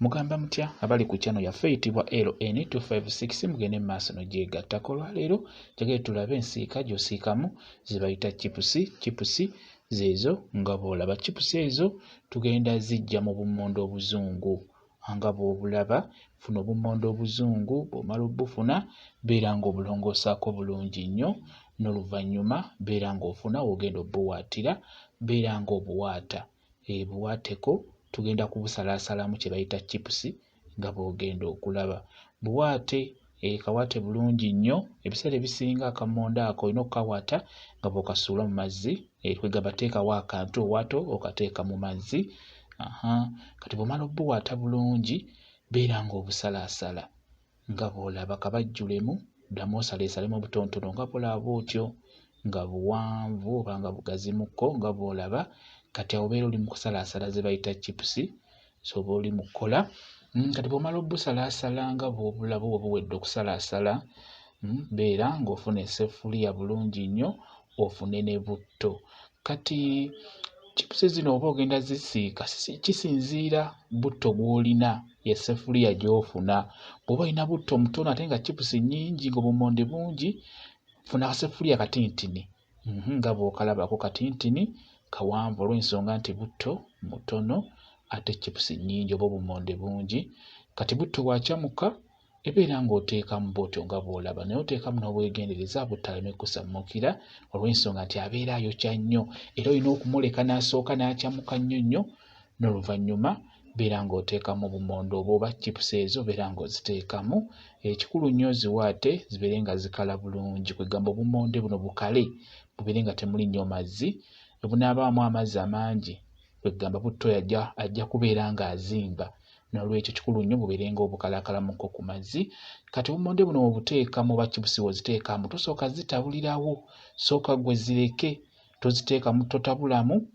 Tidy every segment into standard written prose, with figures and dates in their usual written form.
Mugamba mutya abali ku channel yaffe eyitibwa LN256 mugende maaso n'ogyegattako. Olwaleero njagala tulabe ensiika gy'osiikamu ze bayita chipusi zeezo nga bw'olaba. Chipusi ezo tugenda ziggya mu bummonde obuzungu nga bw'obulaba. Funa obummonde obuzungu, bw'omala obufuna beera ng'obulongoosaako bulungi nnyo, n'oluvannyuma beera ng'ofuna w'ogenda obbuwaatira, beera ng'obuwaata. Buwaateko tugenda kubusalaasalamu kye bayita chipusi nga bw'ogenda okulaba. Buwaate kawaate bulungi nnyo. Ebiseera ebisinga akammonde ako olina okukawaata nga bw'okasuula mu mazzi, kwegamba teekawo akantu owato okateeka mu mazzi. Kati bw'omala obbuwaata bulungi beera ng'obusalaasala nga bw'olaba. Kabajjulemu ddamu osaleesalemu obutonotono nga bw'olaba bw'otyo, nga buwanvu oba nga bugazimukko nga bw'olaba. Kati awo obeera oli mu kusalaasala ze bayita chipusi, soba oli mu kkola. Kati bw'omala obbusalaasala nga bw'obulaba oba buwedde okusalaasala, beera ng'ofuna esseffuliya bulungi nnyo, ofune ne butto. Kati chipusi zino oba ogenda zisiika kisinziira butto gw'olina, y'esseffuliya gy'ofuna. Bw'oba olina butto mutono ate nga chipusi nnyingi ng'obummonde bungi, funa kaseffuliya katintini nga bw'okalabako, katintini kawanvu olw'ensonga nti butto mutono ate chipusi nnyingi oba obummonde bungi. Kati butto bw'akyamuka ebeera ng'oteekamu bw'otyo nga bw'olaba, naye oteekamu n'obwegendereza buttaleme kusammukira olw'ensonga nti abeera ayokya nnyo, era olina okumuleka n'asooka n'akyamuka nnyo nnyo, n'oluvannyuma beera ng'oteekamu obummonde oba chipusi ezo beera ng'oziteekamu. Ekikulu nnyo oziwaate zibeere nga zikala bulungi, kwegamba obummonde buno bukale, bubeere nga temuli nnyo mazzi. Bwe bunaabaamu amazzi amangi, kwegamba butto ajja kubeera ng'azimba. N'olwekyo kikulu nnyo bubeere ng'obukalaakalamuko ku mazzi. Kati obummonde buno bwebuteekamu oba chipusi bw'oziteekamu tosooka zitabulirawo, sooka gwe zireke, toziteekamu totabulamu,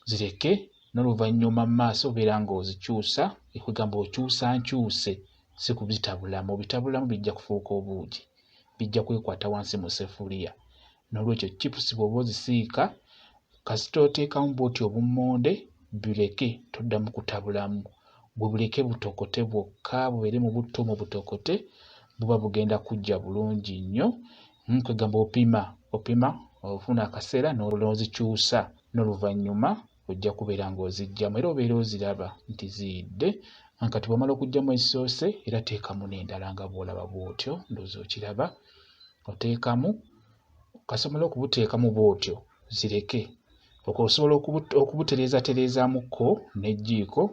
zireke. N'oluvannyuma mu maaso obeera ng'ozikyusa, kwegamba okyusankyuse, si kubitabulamu. Obitabulamu bijja kufuuka obuugi, bijja kwekwata wansi mu sseffuliya. N'olwekyo chipusi bw'oba ozisiika kasita oteekamu bw'oti obummonde bireke, toddamu kutabulamu. Bwe buleke butokote bwokka, bubeere mu butto mu butokote, buba bugenda kujja bulungi nnyo. Kwegamba opima ofuna akaseera n'ozikyusa, n'oluvannyuma ojja kubeera ng'oziggyamu era obeera oziraba nti ziyidde. Kati bw'omala okuggyamu ezisoose era teekamu n'endala nga bw'olaba bw'otyo, ndowooza okiraba. Oteekamu kasita omala okubuteekamu bw'otyo zireke. Osobola okubutereezaatereezamukko n'ejjiiko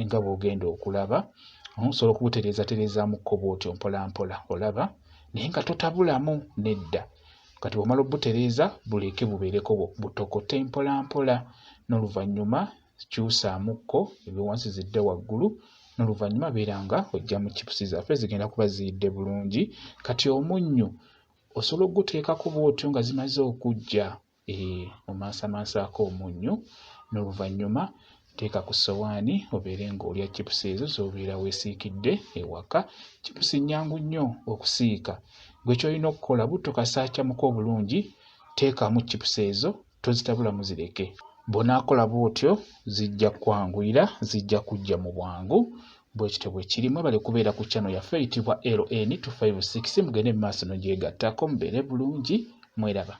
nga bw'ogenda okulaba. Osobola okubutereezaatereezamukko bw'otyo mpola mpola olaba, naye nga totabulamu nedda. Kati bw'omala obutereeza buleke bubeereko butokote mpola mpola, n'oluvannyuma kyusaamukko ebiwansi zidde waggulu, n'oluvannyuma beera nga oggyamu chipusi zaffe zigenda kuba ziyidde bulungi. Kati omunnyo osobola okuguteekako bw'otyo nga zimaze okujja, omansamansaako omunnyo, n'oluvannyuma teeka ku ssowaani obeere ng'olya chipusi ezo z'obeera weesiikidde ewaka. Chipusi nnyangu nnyo okusiika. Gwe ky'olina okukola butto kasaakyamuka obulungi, teekamu chipusi ezo, tozitabulamu zireke. Bw'onaakola bw'otyo zijja kwanguyira, zijja kujja mu bwangu. Bwe kityo bwe kirimu. Bali kubeera ku channel yaffe eyitibwa LN256 mugende mu maaso n'ogyegattako mubeere bulungi, mweraba.